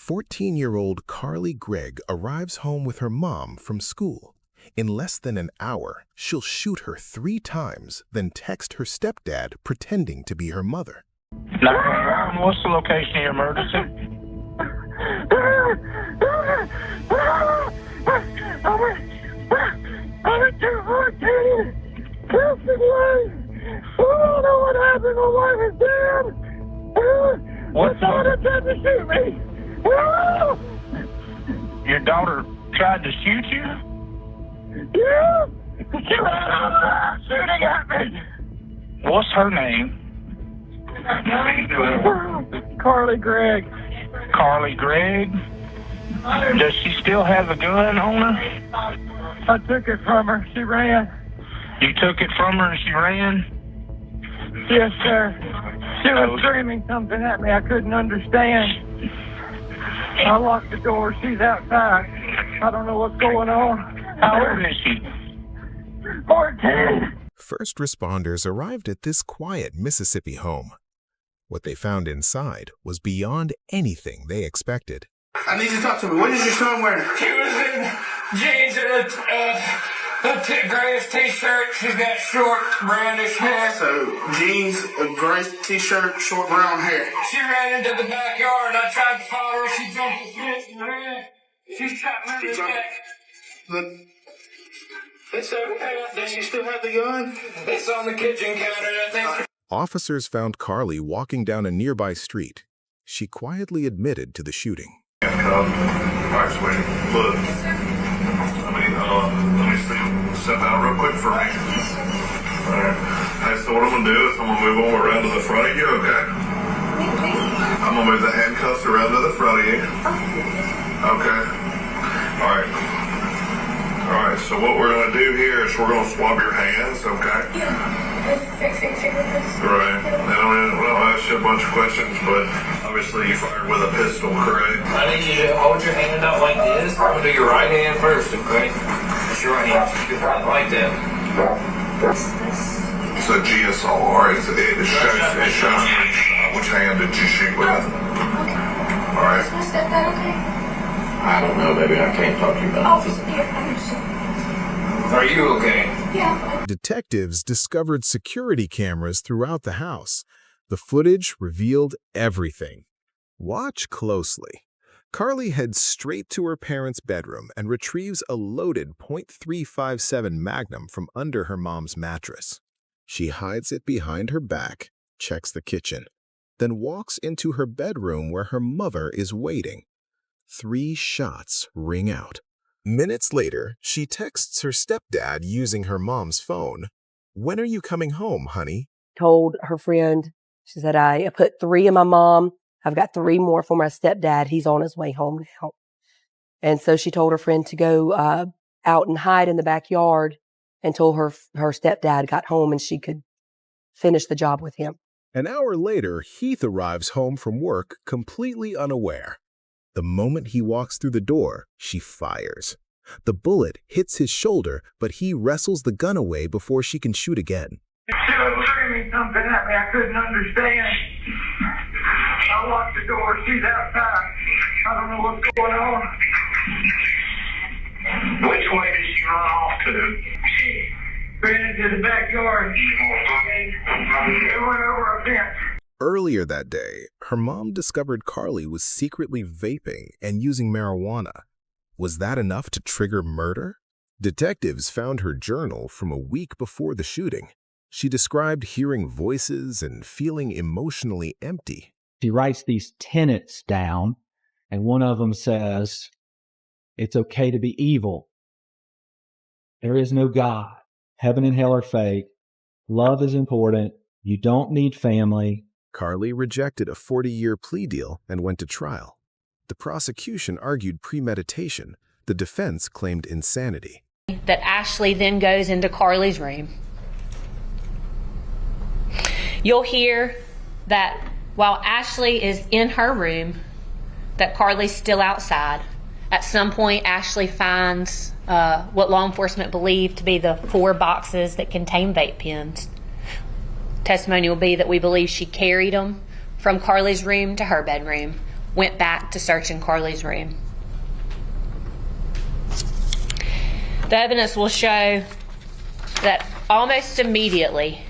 14-year-old Carly Gregg arrives home with her mom from school. In less than an hour, she'll shoot her 3 times, then text her stepdad pretending to be her mother. 911, what's the location of your emergency? I went to 14. I don't know what happened. My wife is dead. What's daughter tried to shoot me? Your daughter tried to shoot you? Yeah. She ran out shooting at me. What's her name? Carly Gregg. Carly Gregg? Does she still have a gun on her? I took it from her. She ran. You took it from her and she ran? Yes, sir. She was screaming something at me I couldn't understand. I locked the door. She's outside. I don't know what's going on. How old is she? 14. First responders arrived at this quiet Mississippi home. What they found inside was beyond anything they expected. I need you to talk to me. What is your son wearing? He was in jeans and a grayish t-shirt. He's got short, brownish hair. So, jeans, a gray t-shirt, short brown hair. She ran into the backyard. I tried to follow her. She jumped the fence and ran. She shot me in the neck. It's okay. Does she still have the gun? It's on the kitchen counter, I think. Officers found Carly walking down a nearby street. She quietly admitted to the shooting. Actually, look, let me step out real quick for me. Alright, so what I'm going to do is I'm going to move them around to the front of you, okay? I'm going to move the handcuffs around to the front of you. Okay. Alright, so what we're going to do here is we're going to swab your hands, okay? Right. I'll ask you a bunch of questions, but obviously you fired with a pistol, correct? I need you to hold your hand out like this. I'm going to do your right hand first, okay? It's your right hand. Like that. It's a GSR. It shows which hand did you shoot with. Okay. All right. Is my stepdad okay? I don't know, baby. I can't talk to you about Oh, here. I'm just... Are you okay? Yeah. Detectives discovered security cameras throughout the house. The footage revealed everything. Watch closely. Carly heads straight to her parents' bedroom and retrieves a loaded .357 Magnum from under her mom's mattress. She hides it behind her back, checks the kitchen, then walks into her bedroom where her mother is waiting. 3 shots ring out. Minutes later, she texts her stepdad using her mom's phone. "When are you coming home, honey?" Told her friend, she said, I put 3 in my mom. I've got 3 more for my stepdad. He's on his way home now. And so she told her friend to go out and hide in the backyard until her stepdad got home and she could finish the job with him. An hour later, Heath arrives home from work completely unaware. The moment he walks through the door, she fires. The bullet hits his shoulder, but he wrestles the gun away before she can shoot again. She was screaming something at me I couldn't understand. I locked the door. She's outside. I don't know what's going on. Which way did she run off to? She ran into the backyard and went over a fence. Earlier that day, her mom discovered Carly was secretly vaping and using marijuana. Was that enough to trigger murder? Detectives found her journal from a week before the shooting. She described hearing voices and feeling emotionally empty. She writes these tenets down, and one of them says, it's okay to be evil. There is no God. Heaven and hell are fake. Love is important. You don't need family. Carly rejected a 40-year plea deal and went to trial. The prosecution argued premeditation. The defense claimed insanity. That Ashley then goes into Carly's room. You'll hear that while Ashley is in her room, that Carly's still outside. At some point, Ashley finds what law enforcement believe to be the 4 boxes that contain vape pens. Testimony will be that we believe she carried them from Carly's room to her bedroom, went back to searching Carly's room. The evidence will show that almost immediately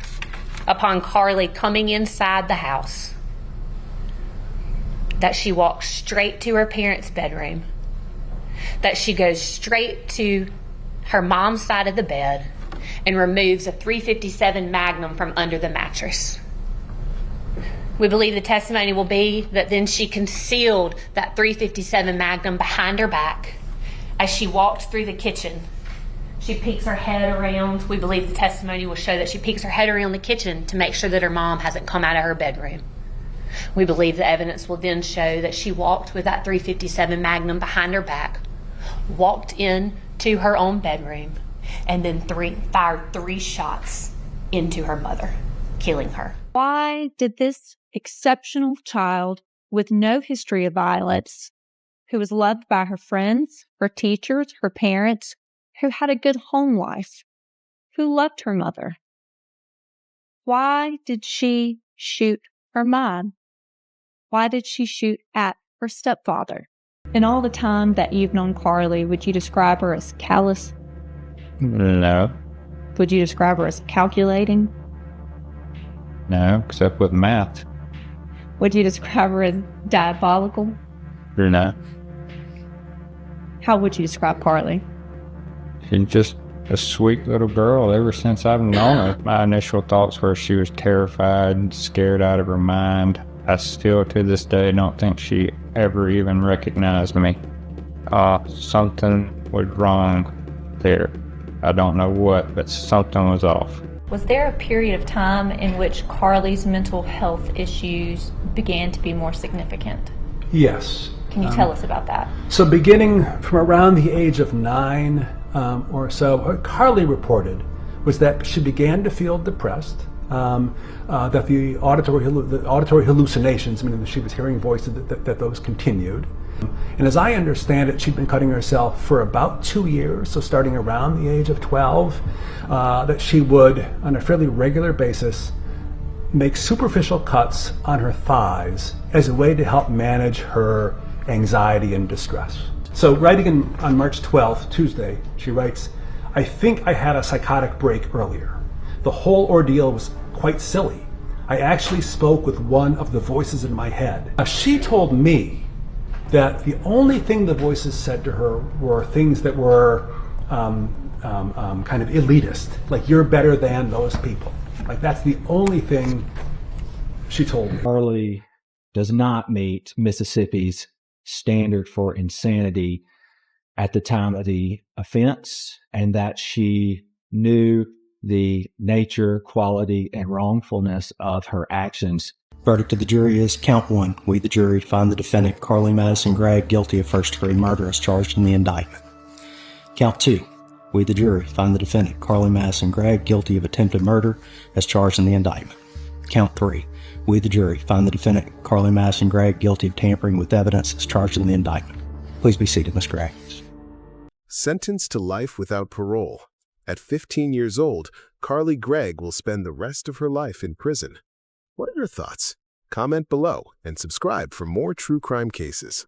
upon Carly coming inside the house, that she walks straight to her parents' bedroom, that she goes straight to her mom's side of the bed and removes a .357 Magnum from under the mattress. We believe the testimony will be that then she concealed that .357 Magnum behind her back. As she walked through the kitchen, she peeks her head around. We believe the testimony will show that she peeks her head around the kitchen to make sure that her mom hasn't come out of her bedroom. We believe the evidence will then show that she walked with that .357 Magnum behind her back, walked in to her own bedroom, and then fired 3 shots into her mother, killing her. Why did this exceptional child with no history of violence, who was loved by her friends, her teachers, her parents, who had a good home life, who loved her mother, why did she shoot her mom? Why did she shoot at her stepfather? In all the time that you've known Carly, would you describe her as callous? No. Would you describe her as calculating? No, except with math. Would you describe her as diabolical? No. How would you describe Carly? She's just a sweet little girl ever since I've known her. My initial thoughts were she was terrified, scared out of her mind. I still, to this day, don't think she ever even recognized me. Something was wrong there. I don't know what, but something was off. Was there a period of time in which Carly's mental health issues began to be more significant? Yes. Can you tell us about that? So beginning from around the age of 9 or so, what Carly reported was that she began to feel depressed, that the auditory hallucinations, meaning that she was hearing voices, that those continued. And as I understand it, she'd been cutting herself for about 2 years, so starting around the age of 12, that she would, on a fairly regular basis, make superficial cuts on her thighs as a way to help manage her anxiety and distress. So writing on March 12th, Tuesday, she writes, "I think I had a psychotic break earlier. The whole ordeal was quite silly. I actually spoke with one of the voices in my head." She told me that the only thing the voices said to her were things that were kind of elitist, like you're better than those people. Like that's the only thing she told me. Carly does not meet Mississippi's standard for insanity at the time of the offense, and that she knew the nature, quality, and wrongfulness of her actions. Verdict of the jury is count 1. We, the jury, find the defendant, Carly Madison Gregg, guilty of first-degree murder as charged in the indictment. Count 2. We, the jury, find the defendant, Carly Madison Gregg, guilty of attempted murder as charged in the indictment. Count 3. We, the jury, find the defendant, Carly Madison Gregg, guilty of tampering with evidence as charged in the indictment. Please be seated, Ms. Gregg. Sentenced to life without parole. At 15 years old, Carly Gregg will spend the rest of her life in prison. What are your thoughts? Comment below and subscribe for more true crime cases.